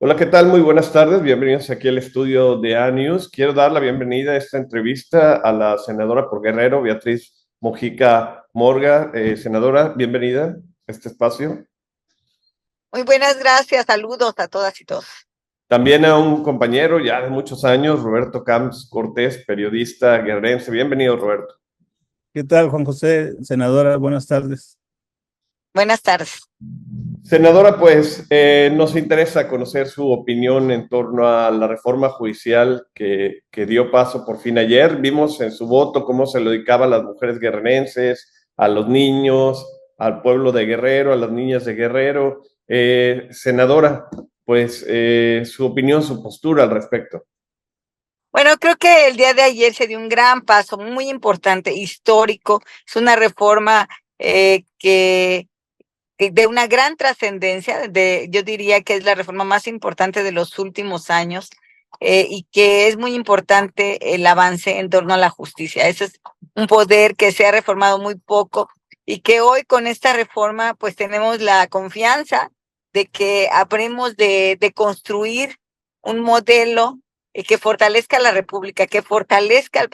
Hola, ¿qué tal? Muy buenas tardes. Bienvenidos aquí al estudio de A-News. Quiero dar la bienvenida a esta entrevista a la senadora por Guerrero, Beatriz Mojica Morga. Senadora, bienvenida a este espacio. Muy buenas gracias, saludos a todas y todos. También a un compañero ya de muchos años, Roberto Camps Cortés, periodista guerrerense. Bienvenido, Roberto. ¿Qué tal, Juan José? Senadora, buenas tardes. Buenas tardes. Senadora, pues nos interesa conocer su opinión en torno a la reforma judicial que dio paso por fin ayer. Vimos en su voto cómo se lo dedicaba a las mujeres guerrerenses, a los niños, al pueblo de Guerrero, a las niñas de Guerrero. Senadora, pues su opinión, su postura al respecto. Bueno, creo que el día de ayer se dio un gran paso, muy importante, histórico. Es una reforma que de una gran trascendencia, yo diría que es la reforma más importante de los últimos años, y que es muy importante el avance en torno a la justicia. Ese es un poder que se ha reformado muy poco y que hoy con esta reforma pues tenemos la confianza de que habremos de construir un modelo que fortalezca la República, que fortalezca al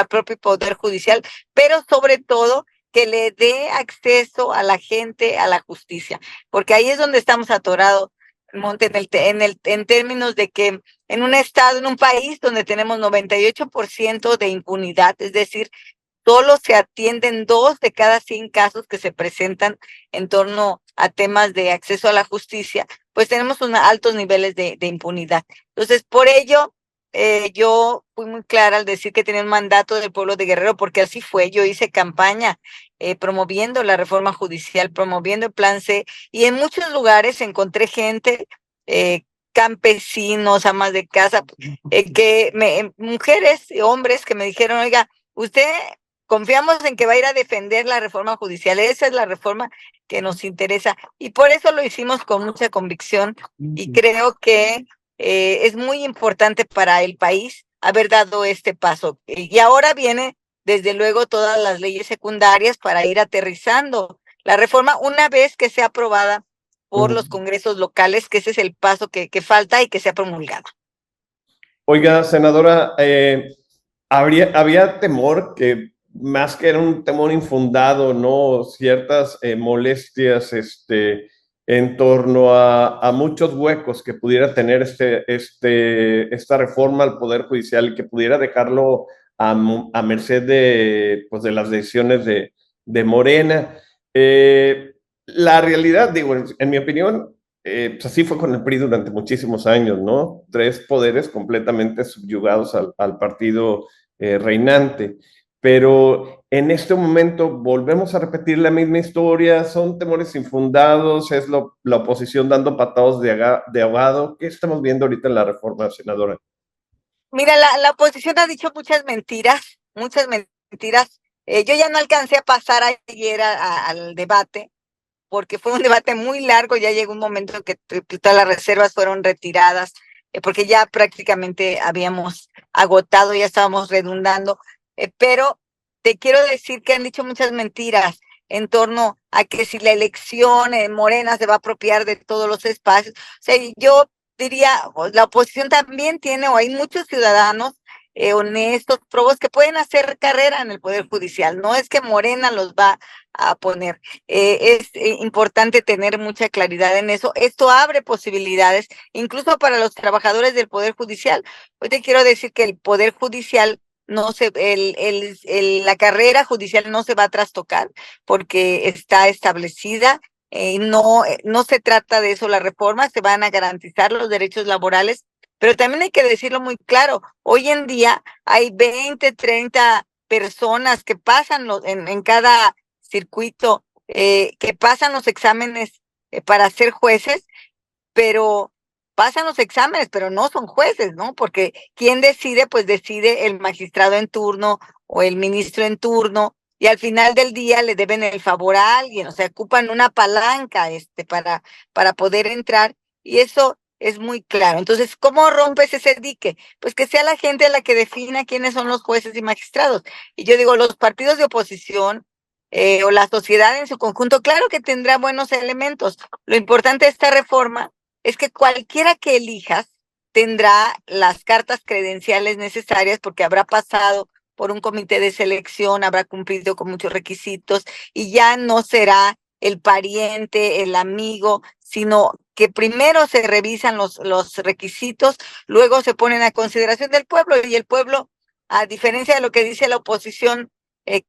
propio Poder Judicial, pero sobre todo que le dé acceso a la gente a la justicia, porque ahí es donde estamos atorados, Monte, en términos de que en un estado, en un país donde tenemos 98% de impunidad, es decir, solo se atienden 2 de cada 100 casos que se presentan en torno a temas de acceso a la justicia, pues tenemos altos niveles de impunidad. Entonces, por ello, yo fui muy clara al decir que tenía un mandato del pueblo de Guerrero, porque así fue. Yo hice campaña promoviendo la reforma judicial, promoviendo el Plan C, y en muchos lugares encontré gente, eh, campesinos, amas de casa, mujeres y hombres que me dijeron, oiga, usted confiamos en que va a ir a defender la reforma judicial. Esa es la reforma que nos interesa y por eso lo hicimos con mucha convicción y creo que es muy importante para el país haber dado este paso. Y ahora viene, desde luego, todas las leyes secundarias para ir aterrizando la reforma una vez que sea aprobada por los congresos locales, que ese es el paso que falta y que sea promulgado. Oiga, senadora, había temor que más que era un temor infundado, ¿no? Ciertas molestias en torno a muchos huecos que pudiera tener esta reforma al Poder Judicial y que pudiera dejarlo a merced de, pues, de las decisiones de Morena. La realidad, digo, en mi opinión, pues así fue con el PRI durante muchísimos años, ¿no? Tres poderes completamente subyugados al partido reinante. Pero en este momento volvemos a repetir la misma historia, son temores infundados, es la oposición dando patados de ahogado. ¿Qué estamos viendo ahorita en la reforma, senadora? Mira, la oposición ha dicho muchas mentiras, muchas mentiras. Yo ya no alcancé a pasar ayer al debate, porque fue un debate muy largo. Ya llegó un momento en que todas las reservas fueron retiradas, porque ya prácticamente habíamos agotado, ya estábamos redundando, pero te quiero decir que han dicho muchas mentiras en torno a que si la elección en Morena se va a apropiar de todos los espacios. O sea, yo diría, la oposición también tiene, o hay muchos ciudadanos honestos, probos, que pueden hacer carrera en el Poder Judicial. No es que Morena los va a poner. Es importante tener mucha claridad en eso. Esto abre posibilidades, incluso para los trabajadores del Poder Judicial. Hoy te quiero decir que el Poder Judicial no se, la carrera judicial no se va a trastocar porque está establecida. No se trata de eso la reforma, se van a garantizar los derechos laborales, pero también hay que decirlo muy claro, hoy en día hay 20, 30 personas que pasan en cada circuito, que pasan los exámenes para ser jueces, pero pasan los exámenes, pero no son jueces, ¿no? Porque ¿quién decide? Pues decide el magistrado en turno o el ministro en turno, y al final del día le deben el favor a alguien, o sea, ocupan una palanca para poder entrar, y eso es muy claro. Entonces, ¿cómo rompes ese dique? Pues que sea la gente la que defina quiénes son los jueces y magistrados. Y yo digo, los partidos de oposición, o la sociedad en su conjunto, claro que tendrá buenos elementos. Lo importante de esta reforma es que cualquiera que elijas tendrá las cartas credenciales necesarias porque habrá pasado por un comité de selección, habrá cumplido con muchos requisitos y ya no será el pariente, el amigo, sino que primero se revisan los requisitos, luego se ponen a consideración del pueblo y el pueblo, a diferencia de lo que dice la oposición,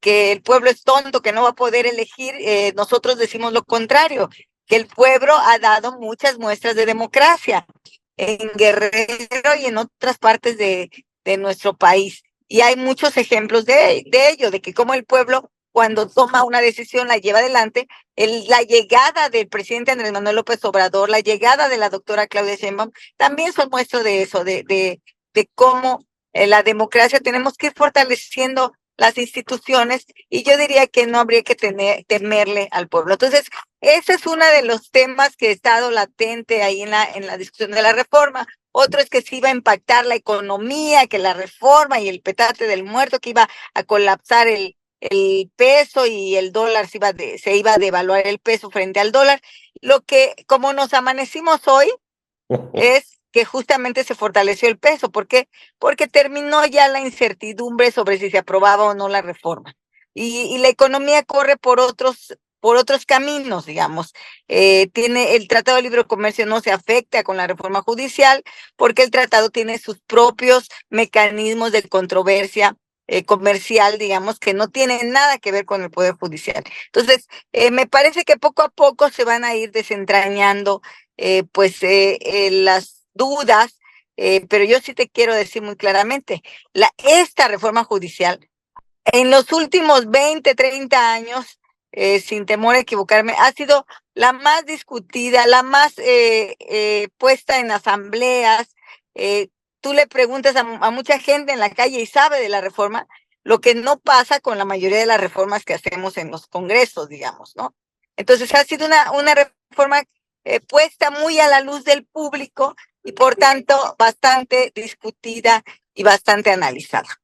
que el pueblo es tonto, que no va a poder elegir, nosotros decimos lo contrario, que el pueblo ha dado muchas muestras de democracia en Guerrero y en otras partes de nuestro país. Y hay muchos ejemplos de ello, de que como el pueblo cuando toma una decisión la lleva adelante. La llegada del presidente Andrés Manuel López Obrador, la llegada de la doctora Claudia Sheinbaum, también son muestras de eso, de cómo la democracia tenemos que ir fortaleciendo las instituciones y yo diría que no habría que temerle al pueblo. Entonces, ese es uno de los temas que ha estado latente ahí en la discusión de la reforma. Otro es que se iba a impactar la economía, que la reforma y el petate del muerto, que iba a colapsar el peso y el dólar se iba a devaluar el peso frente al dólar. Lo que, como nos amanecimos hoy, es que justamente se fortaleció el peso. ¿Por qué? Porque terminó ya la incertidumbre sobre si se aprobaba o no la reforma. Y la economía corre por otros caminos, digamos. Tiene el Tratado de Libre Comercio no se afecta con la reforma judicial porque el tratado tiene sus propios mecanismos de controversia comercial, digamos, que no tienen nada que ver con el Poder Judicial. Entonces, me parece que poco a poco se van a ir desentrañando las dudas, pero yo sí te quiero decir muy claramente, esta reforma judicial en los últimos 20, 30 años, sin temor a equivocarme, ha sido la más discutida, la más puesta en asambleas. Tú le preguntas a mucha gente en la calle y sabe de la reforma, lo que no pasa con la mayoría de las reformas que hacemos en los congresos, digamos, ¿no? Entonces ha sido una reforma puesta muy a la luz del público y por tanto bastante discutida y bastante analizada.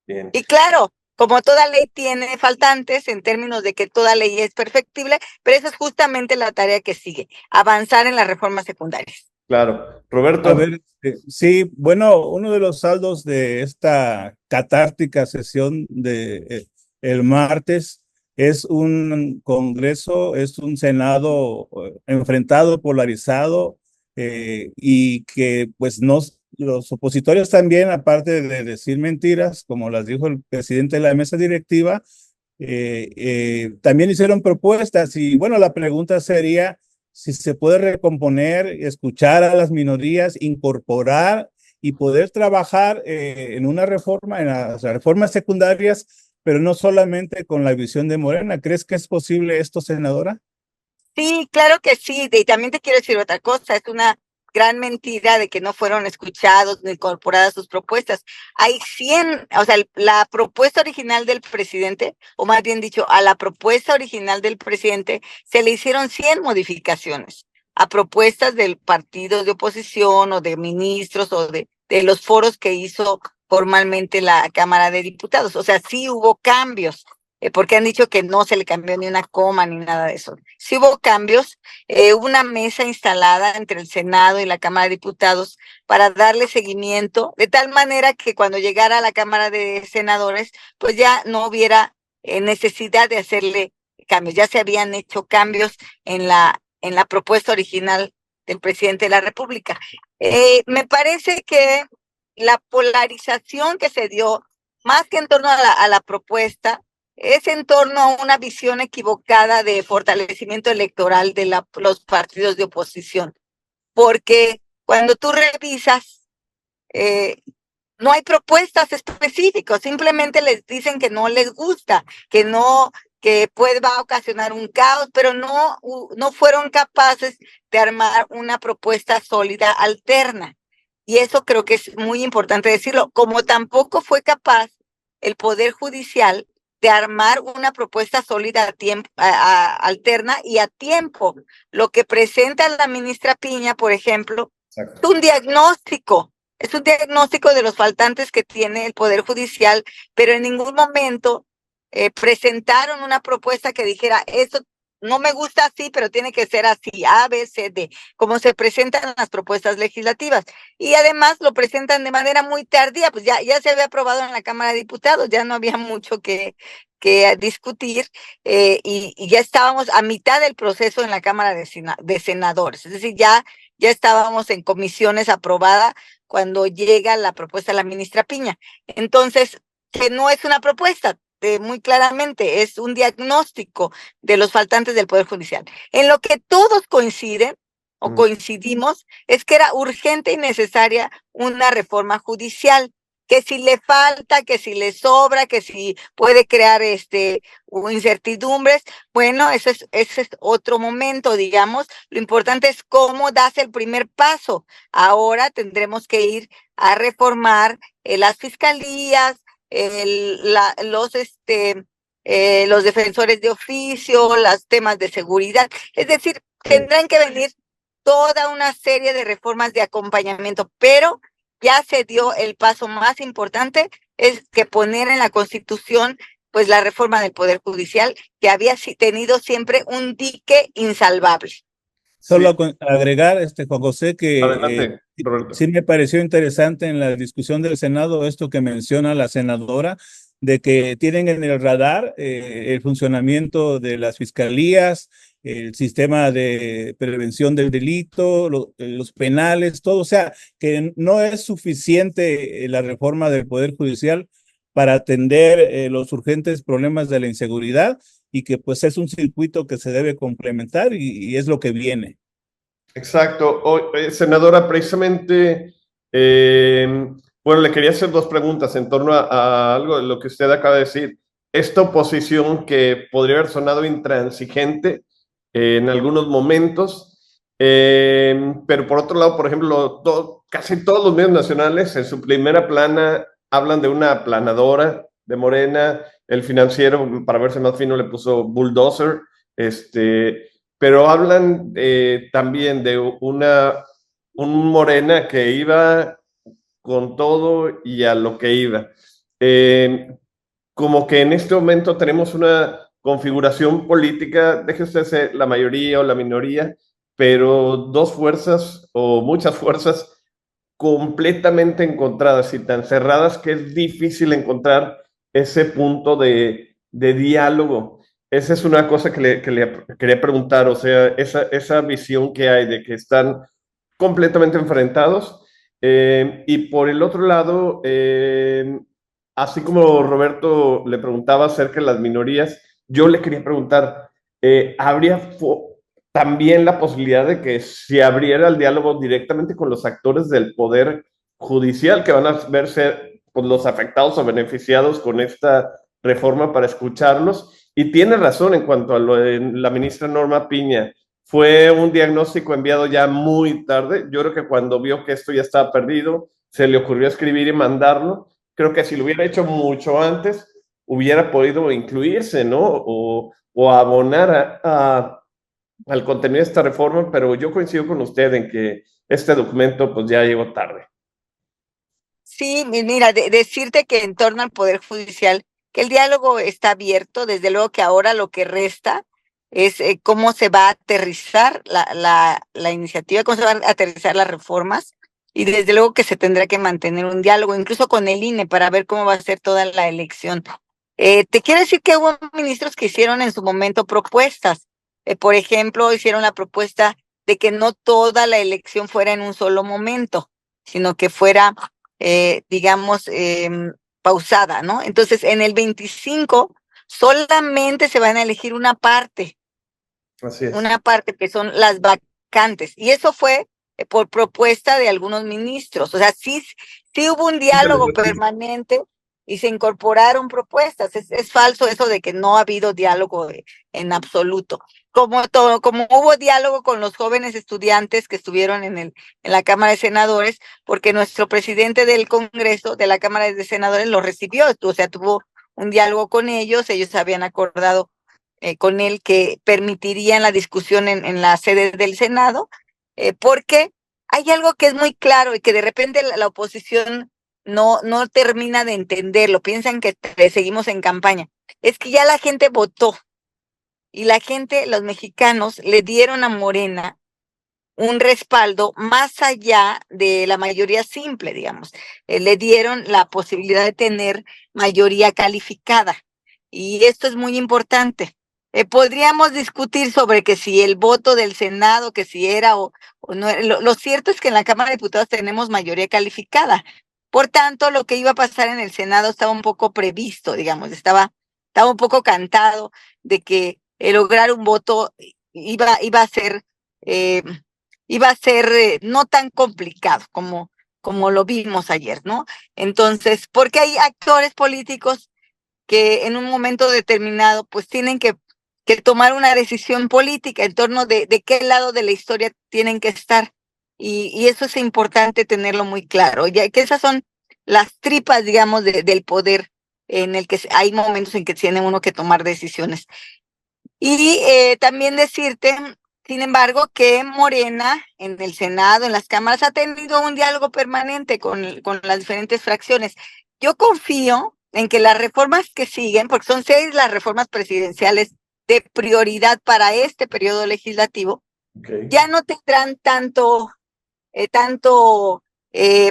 Bien. Y claro, como toda ley tiene faltantes en términos de que toda ley es perfectible, pero esa es justamente la tarea que sigue, avanzar en las reformas secundarias. Claro. Roberto. A ver, sí, bueno, uno de los saldos de esta catártica sesión de el martes es un Congreso, es un Senado enfrentado, polarizado, y que pues los opositores también, aparte de decir mentiras, como las dijo el presidente de la mesa directiva, también hicieron propuestas y bueno, la pregunta sería si se puede recomponer, escuchar a las minorías, incorporar y poder trabajar en una reforma, en las reformas secundarias, pero no solamente con la visión de Morena. ¿Crees que es posible esto, senadora? Sí, claro que sí, y también te quiero decir otra cosa, es una gran mentira de que no fueron escuchados ni incorporadas sus propuestas. Hay 100, o sea, la propuesta original del presidente, o más bien dicho, a la propuesta original del presidente se le hicieron 100 modificaciones a propuestas del partido de oposición o de ministros o de los foros que hizo formalmente la Cámara de Diputados. O sea, sí hubo cambios. Porque han dicho que no se le cambió ni una coma ni nada de eso. Sí hubo cambios, una mesa instalada entre el Senado y la Cámara de Diputados para darle seguimiento, de tal manera que cuando llegara a la Cámara de Senadores, pues ya no hubiera necesidad de hacerle cambios. Ya se habían hecho cambios en la propuesta original del presidente de la República. Me parece que la polarización que se dio, más que en torno a la propuesta, es en torno a una visión equivocada de fortalecimiento electoral de los partidos de oposición, porque cuando tú revisas, no hay propuestas específicas, simplemente les dicen que no les gusta, que no, que va a ocasionar un caos, pero no fueron capaces de armar una propuesta sólida alterna. Y eso creo que es muy importante decirlo, como tampoco fue capaz el Poder Judicial de armar una propuesta sólida alterna y a tiempo. Lo que presenta la ministra Piña, por ejemplo, Exacto. es un diagnóstico de los faltantes que tiene el Poder Judicial, pero en ningún momento presentaron una propuesta que dijera, esto no me gusta así, pero tiene que ser así, A, B, C, D, como se presentan las propuestas legislativas. Y además lo presentan de manera muy tardía, pues ya se había aprobado en la Cámara de Diputados, ya no había mucho que discutir, y ya estábamos a mitad del proceso en la Cámara de Senadores, es decir, ya estábamos en comisiones aprobada cuando llega la propuesta de la ministra Piña. Entonces, que no es una propuesta, muy claramente, es un diagnóstico de los faltantes del Poder Judicial. En lo que todos coinciden o coincidimos es que era urgente y necesaria una reforma judicial, que si le falta, que si le sobra, que si puede crear incertidumbres, bueno, ese es otro momento, digamos. Lo importante es cómo das el primer paso. Ahora tendremos que ir a reformar las fiscalías, los defensores de oficio, los temas de seguridad. Es decir, tendrán que venir toda una serie de reformas de acompañamiento, pero ya se dio el paso más importante, es que poner en la Constitución pues la reforma del Poder Judicial, que había tenido siempre un dique insalvable. Solo agregar, Juan José, que Adelante, Roberto. sí me pareció interesante en la discusión del Senado esto que menciona la senadora, de que tienen en el radar el funcionamiento de las fiscalías, el sistema de prevención del delito, los penales, todo. O sea, que no es suficiente la reforma del Poder Judicial para atender los urgentes problemas de la inseguridad, y que pues es un circuito que se debe complementar y es lo que viene. Exacto. Senadora, precisamente, bueno, le quería hacer dos preguntas en torno a algo de lo que usted acaba de decir. Esta oposición que podría haber sonado intransigente en algunos momentos, pero por otro lado, por ejemplo, casi todos los medios nacionales en su primera plana hablan de una aplanadora de Morena. El Financiero, para verse más fino, le puso bulldozer, pero hablan también de un Morena que iba con todo y a lo que iba. Como que en este momento tenemos una configuración política, deje usted ser la mayoría o la minoría, pero dos fuerzas o muchas fuerzas completamente encontradas y tan cerradas que es difícil encontrar ese punto de diálogo. Esa es una cosa que le quería preguntar, o sea, esa visión que hay de que están completamente enfrentados. Y por el otro lado, así como Roberto le preguntaba acerca de las minorías, yo le quería preguntar, ¿habría también la posibilidad de que se abriera el diálogo directamente con los actores del Poder Judicial, que van a verse pues, los afectados o beneficiados con esta reforma, para escucharlos? Y tiene razón en cuanto a lo de la ministra Norma Piña. Fue un diagnóstico enviado ya muy tarde. Yo creo que cuando vio que esto ya estaba perdido, se le ocurrió escribir y mandarlo. Creo que si lo hubiera hecho mucho antes, hubiera podido incluirse, ¿no? O abonar al contenido de esta reforma, pero yo coincido con usted en que este documento pues ya llegó tarde. Sí, mira, decirte que en torno al Poder Judicial, que el diálogo está abierto, desde luego que ahora lo que resta es cómo se va a aterrizar la iniciativa, cómo se van a aterrizar las reformas, y desde luego que se tendrá que mantener un diálogo, incluso con el INE, para ver cómo va a ser toda la elección. Te quiero decir que hubo ministros que hicieron en su momento propuestas. Por ejemplo, hicieron la propuesta de que no toda la elección fuera en un solo momento, sino que fuera digamos, pausada, ¿no? Entonces, en el 25 solamente se van a elegir una parte que son las vacantes, y eso fue por propuesta de algunos ministros. O sea, sí hubo un diálogo permanente y se incorporaron propuestas. Es falso eso de que no ha habido diálogo en absoluto. Como hubo diálogo con los jóvenes estudiantes que estuvieron en la Cámara de Senadores, porque nuestro presidente del Congreso, de la Cámara de Senadores, lo recibió, o sea, tuvo un diálogo con ellos habían acordado con él que permitirían la discusión en la sede del Senado, porque hay algo que es muy claro y que de repente la oposición no termina de entenderlo, piensan que seguimos en campaña. Es que ya la gente votó, y la gente, los mexicanos, le dieron a Morena un respaldo más allá de la mayoría simple, digamos. Le dieron la posibilidad de tener mayoría calificada. Y esto es muy importante. Podríamos discutir sobre que si el voto del Senado, que si era o no era. Lo cierto es que en la Cámara de Diputados tenemos mayoría calificada. Por tanto, lo que iba a pasar en el Senado estaba un poco previsto, digamos, estaba un poco cantado de que lograr un voto iba a ser eh, no tan complicado como lo vimos ayer, ¿no? Entonces, porque hay actores políticos que en un momento determinado pues tienen que tomar una decisión política en torno de qué lado de la historia tienen que estar. Y eso es importante tenerlo muy claro, ya que esas son las tripas, digamos, del poder en el que hay momentos en que tiene uno que tomar decisiones. Y también decirte, sin embargo, que Morena en el Senado, en las cámaras, ha tenido un diálogo permanente con las diferentes fracciones. Yo confío en que las reformas que siguen, porque son 6 las reformas presidenciales de prioridad para este periodo legislativo, ya no tendrán tanto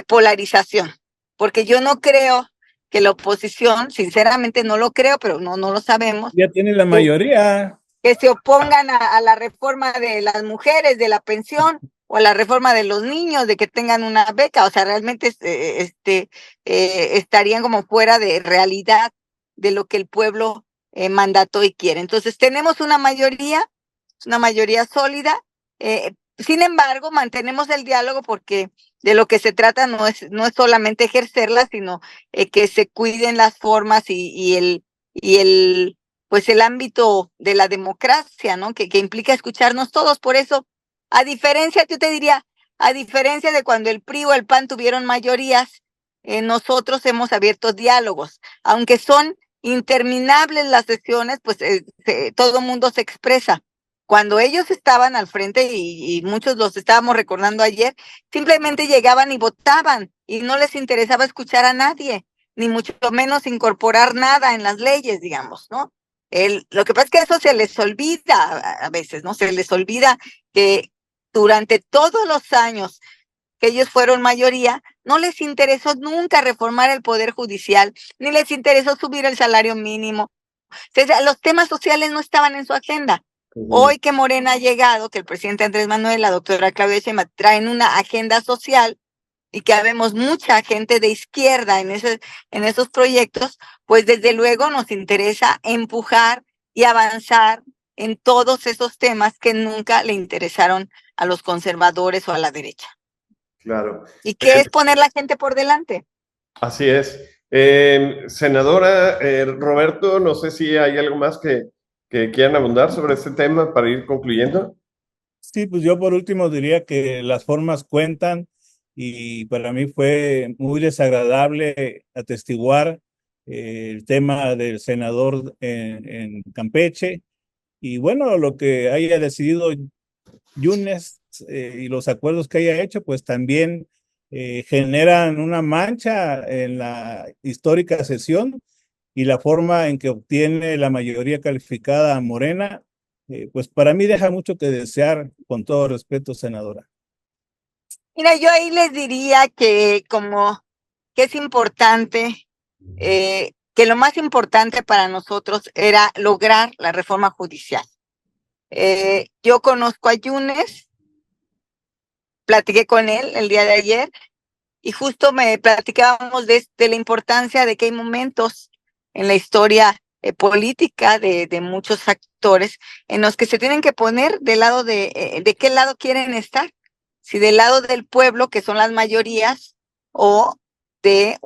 polarización, porque yo no creo que la oposición, sinceramente no lo creo, pero no lo sabemos. Ya tiene la mayoría. Que se opongan a la reforma de las mujeres, de la pensión, o a la reforma de los niños, de que tengan una beca. O sea, realmente estarían como fuera de realidad de lo que el pueblo mandató y quiere. Entonces, tenemos una mayoría sólida. Sin embargo, mantenemos el diálogo porque de lo que se trata no es solamente ejercerla, sino que se cuiden las formas y el pues el ámbito de la democracia, ¿no? Que implica escucharnos todos. Por eso, yo te diría, a diferencia de cuando el PRI o el PAN tuvieron mayorías, nosotros hemos abierto diálogos, aunque son interminables las sesiones, pues todo el mundo se expresa. Cuando ellos estaban al frente, y muchos los estábamos recordando ayer, simplemente llegaban y votaban, y no les interesaba escuchar a nadie, ni mucho menos incorporar nada en las leyes, digamos, ¿no? Lo que pasa es que eso se les olvida a veces, ¿no? Se les olvida que durante todos los años que ellos fueron mayoría, no les interesó nunca reformar el Poder Judicial, ni les interesó subir el salario mínimo. O sea, los temas sociales no estaban en su agenda. Hoy que Morena ha llegado, que el presidente Andrés Manuel, la doctora Claudia Sheinbaum traen una agenda social, y que habemos mucha gente de izquierda en esos proyectos, pues desde luego nos interesa empujar y avanzar en todos esos temas que nunca le interesaron a los conservadores o a la derecha. Claro. ¿Y qué es poner la gente por delante? Así es. Senadora Roberto, no sé si hay algo más que quieran abundar sobre este tema para ir concluyendo. Sí, pues yo por último diría que las formas cuentan y para mí fue muy desagradable atestiguar el tema del senador en Campeche y bueno, lo que haya decidido Yunes y los acuerdos que haya hecho, pues también generan una mancha en la histórica sesión y la forma en que obtiene la mayoría calificada Morena, pues para mí deja mucho que desear, con todo respeto, senadora. Mira, yo ahí les diría que que es importante, que lo más importante para nosotros era lograr la reforma judicial. Yo conozco a Yunes, platiqué con él el día de ayer y justo me platicábamos de la importancia de que hay momentos en la historia política de muchos actores en los que se tienen que poner del lado de qué lado quieren estar, si del lado del pueblo, que son las mayorías, o de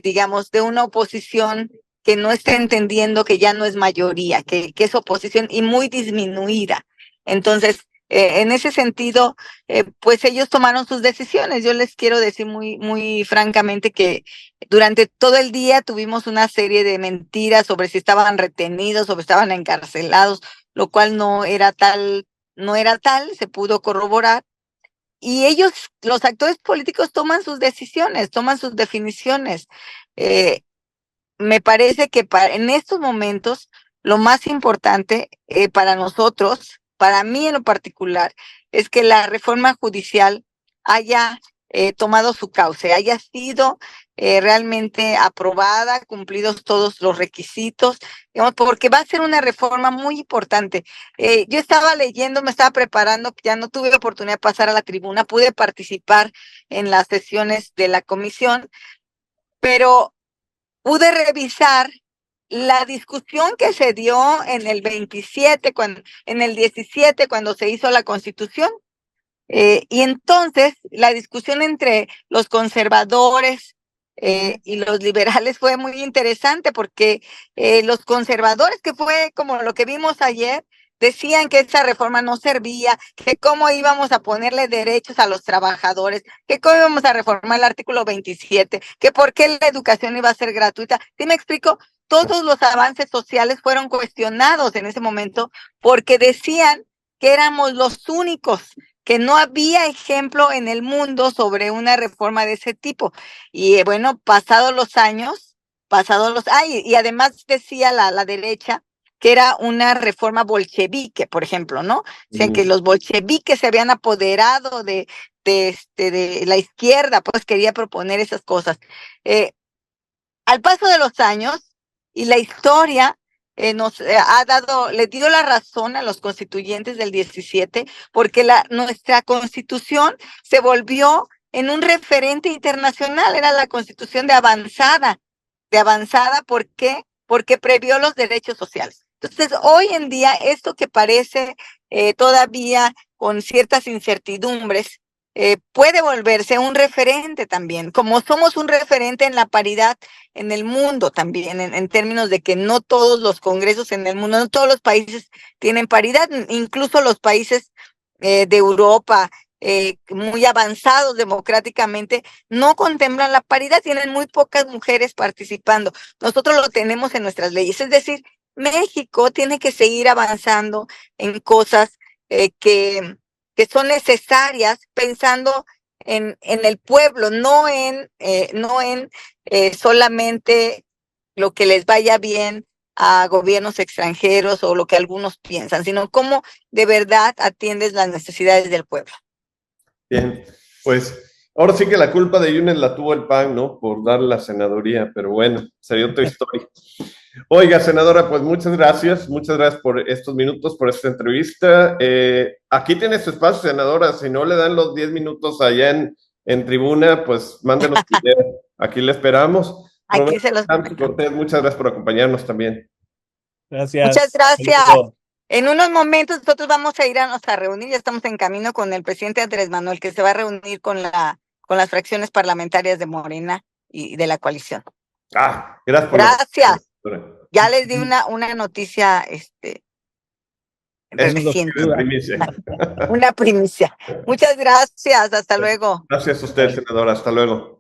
digamos, de una oposición que no está entendiendo que ya no es mayoría, que es oposición y muy disminuida. Entonces, en ese sentido, pues ellos tomaron sus decisiones. Yo les quiero decir muy francamente que durante todo el día tuvimos una serie de mentiras sobre si estaban retenidos, sobre si estaban encarcelados, lo cual no era tal, se pudo corroborar. Y ellos, los actores políticos, toman sus decisiones, toman sus definiciones. Me parece que en estos momentos lo más importante para nosotros, para mí en lo particular, es que la reforma judicial haya tomado su cauce, haya sido realmente aprobada, cumplidos todos los requisitos, digamos, porque va a ser una reforma muy importante. Yo estaba leyendo, me estaba preparando, ya no tuve oportunidad de pasar a la tribuna, pude participar en las sesiones de la comisión, pero pude revisar la discusión que se dio en el 27, en el 17, cuando se hizo la Constitución. Y entonces la discusión entre los conservadores y los liberales fue muy interesante porque los conservadores, que fue como lo que vimos ayer, decían que esa reforma no servía, que cómo íbamos a ponerle derechos a los trabajadores, que cómo íbamos a reformar el artículo 27, que por qué la educación iba a ser gratuita. ¿Sí me explico? Todos los avances sociales fueron cuestionados en ese momento porque decían que éramos los únicos, que no había ejemplo en el mundo sobre una reforma de ese tipo. Y bueno, y además decía la derecha que era una reforma bolchevique, por ejemplo, ¿no? O sea, que los bolcheviques se habían apoderado de la izquierda, pues quería proponer esas cosas. Al paso de los años y la historia nos le dio la razón a los constituyentes del 17, porque nuestra constitución se volvió en un referente internacional, era la constitución de avanzada, ¿por qué? Porque previó los derechos sociales. Entonces, hoy en día, esto que parece todavía con ciertas incertidumbres, puede volverse un referente también, como somos un referente en la paridad en el mundo también, en términos de que no todos los congresos en el mundo, no todos los países tienen paridad, incluso los países de Europa muy avanzados democráticamente no contemplan la paridad, tienen muy pocas mujeres participando. Nosotros lo tenemos en nuestras leyes, es decir, México tiene que seguir avanzando en cosas que son necesarias pensando en el pueblo, no en solamente lo que les vaya bien a gobiernos extranjeros o lo que algunos piensan, sino cómo de verdad atiendes las necesidades del pueblo. Bien, pues ahora sí que la culpa de Yunes la tuvo el PAN, ¿no? Por dar la senaduría, pero bueno, sería otra historia. Oiga, senadora, pues muchas gracias por estos minutos, por esta entrevista. Aquí tiene su espacio, senadora, si no le dan los 10 minutos allá en tribuna, pues mándenos video. Aquí le esperamos. Aquí se los Cortés, muchas gracias por acompañarnos también. Gracias. Muchas gracias. En unos momentos nosotros vamos a irnos a reunir, ya estamos en camino con el presidente Andrés Manuel, que se va a reunir con las fracciones parlamentarias de Morena y de la coalición. Gracias. Gracias. Ya les di una noticia reciente. Una primicia. Muchas gracias, hasta luego. Gracias a usted, senadora, hasta luego.